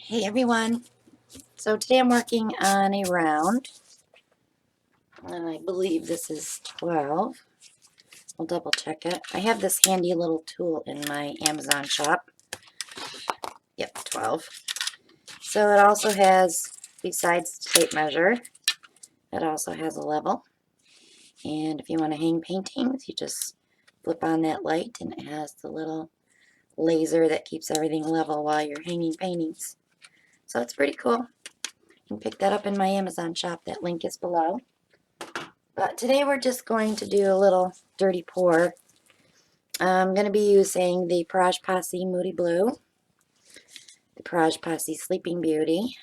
Hey everyone, so today I'm working on a round, and I believe this is 12. I'll double check it. I have this handy little tool in my Amazon shop. Yep, 12. So it also has, besides the tape measure, it also has a level. And if you want to hang paintings, you just flip on that light and it has the little laser that keeps everything level while you're hanging paintings. So it's pretty cool. You can pick that up in my Amazon shop. That link is below. But today we're just going to do a little dirty pour. I'm going to be using the Praj Posse Moody Blue, the Praj Posse Sleeping Beauty,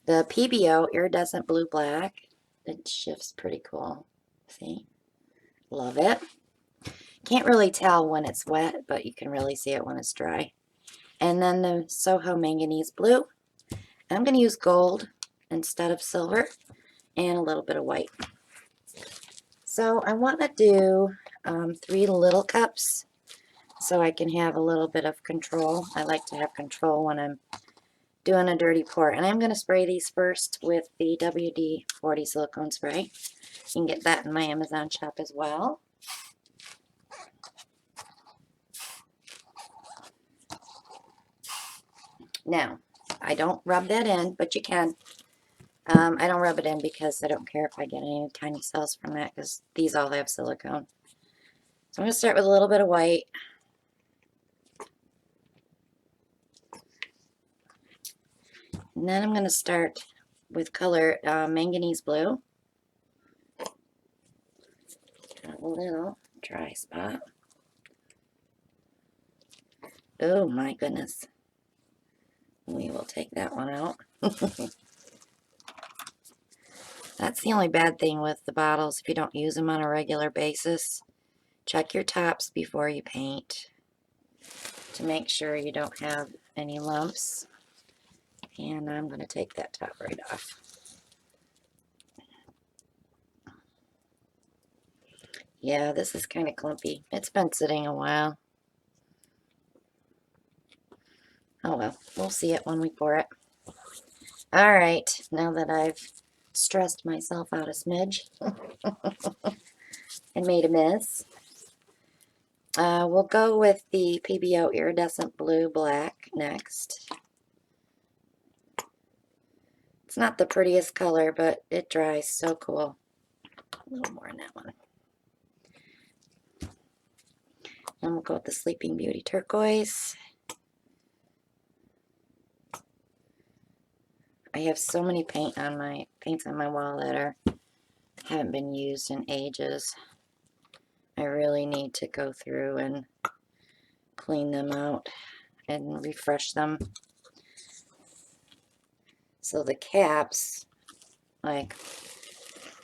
the PBO Iridescent Blue Black. It shifts pretty cool. See? Love it. Can't really tell when it's wet, but you can really see it when it's dry. And then the Soho Manganese Blue. I'm going to use gold instead of silver and a little bit of white. So I want to do 3 little cups so I can have a little bit of control. I like to have control when I'm doing a dirty pour. And I'm going to spray these first with the WD-40 silicone spray. You can get that in my Amazon shop as well. Now, I don't rub that in, but you can. I don't rub it in because I don't care if I get any tiny cells from that because these all have silicone. So I'm going to start with a little bit of white. And then I'm going to start with color Manganese Blue. Got a little dry spot. Oh my goodness. We will take that one out. That's the only bad thing with the bottles if you don't use them on a regular basis. Check your tops before you paint to make sure you don't have any lumps. And I'm going to take that top right off. Yeah, this is kind of clumpy. It's been sitting a while. Oh well, we'll see it when we pour it. Alright, now that I've stressed myself out a smidge and made a mess, we'll go with the PBO Iridescent Blue Black next. It's not the prettiest color, but it dries so cool. A little more in that one. And we'll go with the Sleeping Beauty Turquoise. I have so many paints on my wall that haven't been used in ages. I really need to go through and clean them out and refresh them. So the caps, like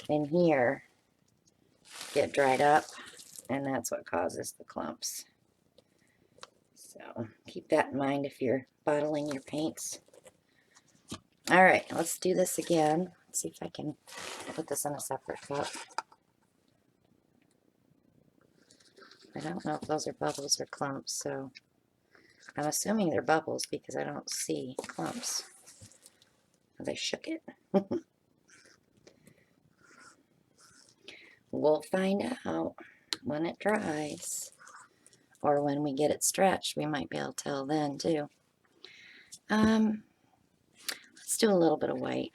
in here, get dried up, and that's what causes the clumps. So keep that in mind if you're bottling your paints. All right, let's do this again. Let's see if I can put this in a separate cup. I don't know if those are bubbles or clumps, so I'm assuming they're bubbles because I don't see clumps. They shook it. We'll find out when it dries, or when we get it stretched. We might be able to tell then too. Let's do a little bit of white.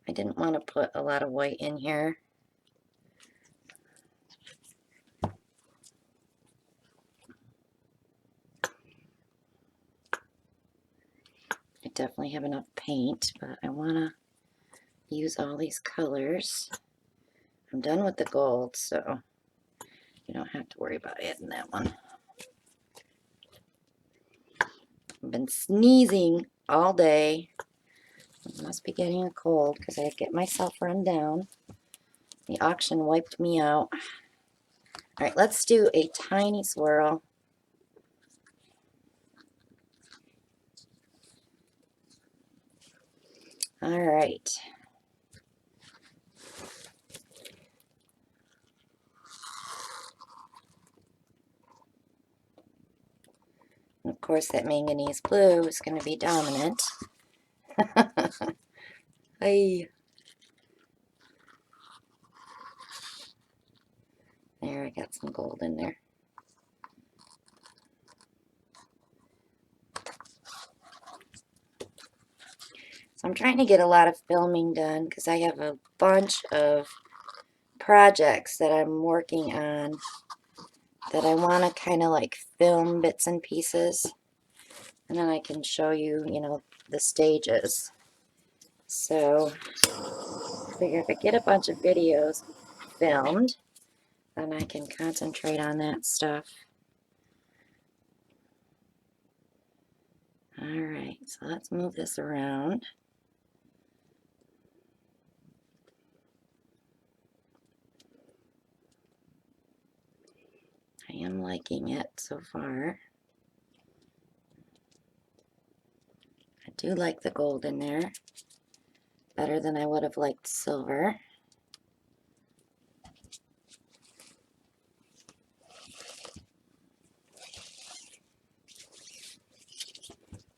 I didn't want to put a lot of white in here. I definitely have enough paint, but I want to use all these colors. I'm done with the gold, so you don't have to worry about adding that one. I've been sneezing all day. I must be getting a cold because I get myself run down. The auction wiped me out. All right, let's do a tiny swirl. All right. Of course, that manganese blue is going to be dominant. Hey. There, I got some gold in there. So I'm trying to get a lot of filming done because I have a bunch of projects that I'm working on that I want to kind of like film bits and pieces. And then I can show you, you know, the stages. So I figure if I get a bunch of videos filmed, then I can concentrate on that stuff. Alright, so let's move this around. I am liking it so far. I do like the gold in there. Better than I would have liked silver.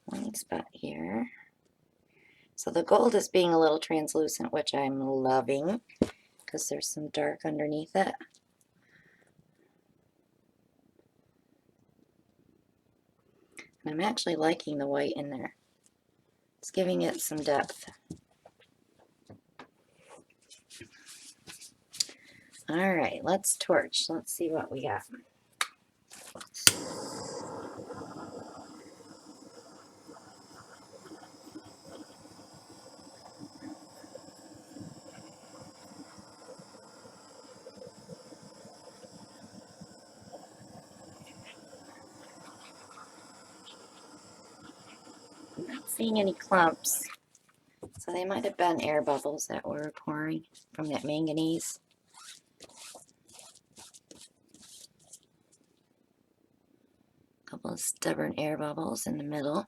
One spot here. So the gold is being a little translucent, which I'm loving because there's some dark underneath it. And I'm actually liking the white in there. It's giving it some depth. Alright, let's torch. Let's see what we got. I'm not seeing any clumps. So they might have been air bubbles that were pouring from that manganese. A couple of stubborn air bubbles in the middle.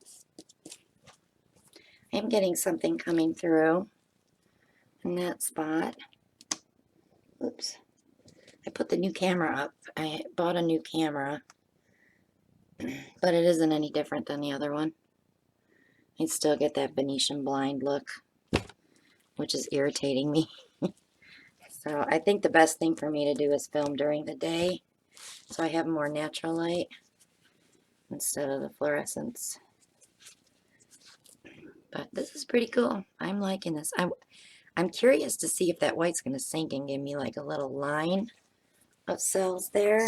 I'm getting something coming through in that spot. Oops. I put the new camera up. I bought a new camera, but it isn't any different than the other one. I still get that Venetian blind look, which is irritating me. So I think the best thing for me to do is film during the day, so I have more natural light instead of the fluorescence. But this is pretty cool. I'm liking this. I'm curious to see if that white's going to sink and give me like a little line of cells there.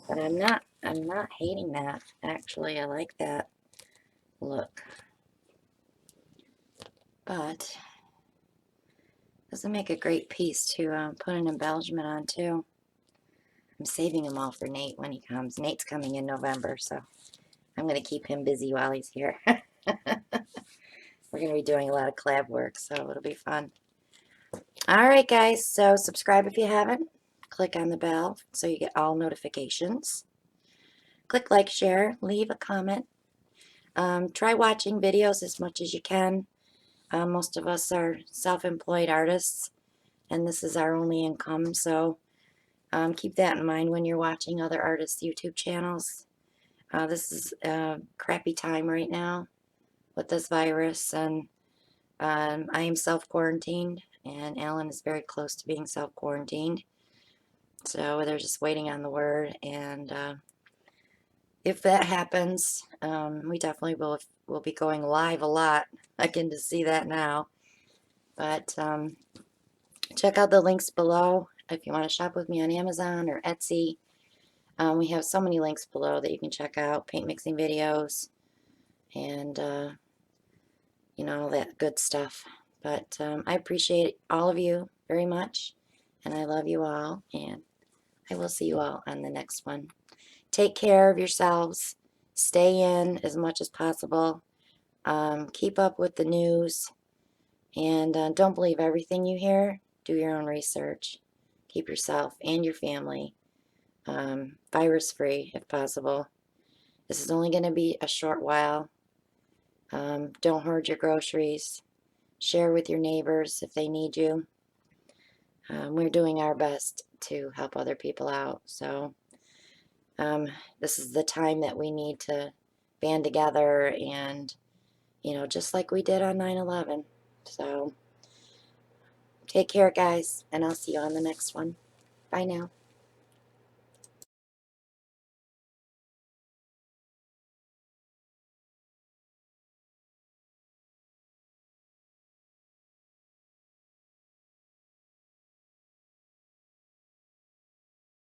But I'm not hating that. Actually, I like that look. But this will make a great piece to put an embellishment on too. I'm saving them all for Nate when he comes. Nate's coming in November, so I'm going to keep him busy while he's here. We're going to be doing a lot of collab work, so it'll be fun. Alright guys, so subscribe if you haven't. Click on the bell so you get all notifications. Click like, share, leave a comment. Try watching videos as much as you can. Most of us are self-employed artists, and this is our only income, so keep that in mind when you're watching other artists' YouTube channels. This is a crappy time right now with this virus, and I am self-quarantined, and Alan is very close to being self-quarantined. So they're just waiting on the word, and if that happens, we definitely will be going live a lot. I can just see that now. But check out the links below if you want to shop with me on Amazon or Etsy. We have so many links below that you can check out, paint mixing videos, and you know, all that good stuff. But I appreciate all of you very much, and I love you all, and I will see you all on the next one. Take care of yourselves. Stay in as much as possible. Keep up with the news, and don't believe everything you hear. Do your own research. Keep yourself and your family virus-free if possible. This is only going to be a short while. Don't hoard your groceries. Share with your neighbors if they need you. We're doing our best to help other people out. So This is the time that we need to band together and, just like we did on 9/11. So take care, guys, and I'll see you on the next one. Bye now.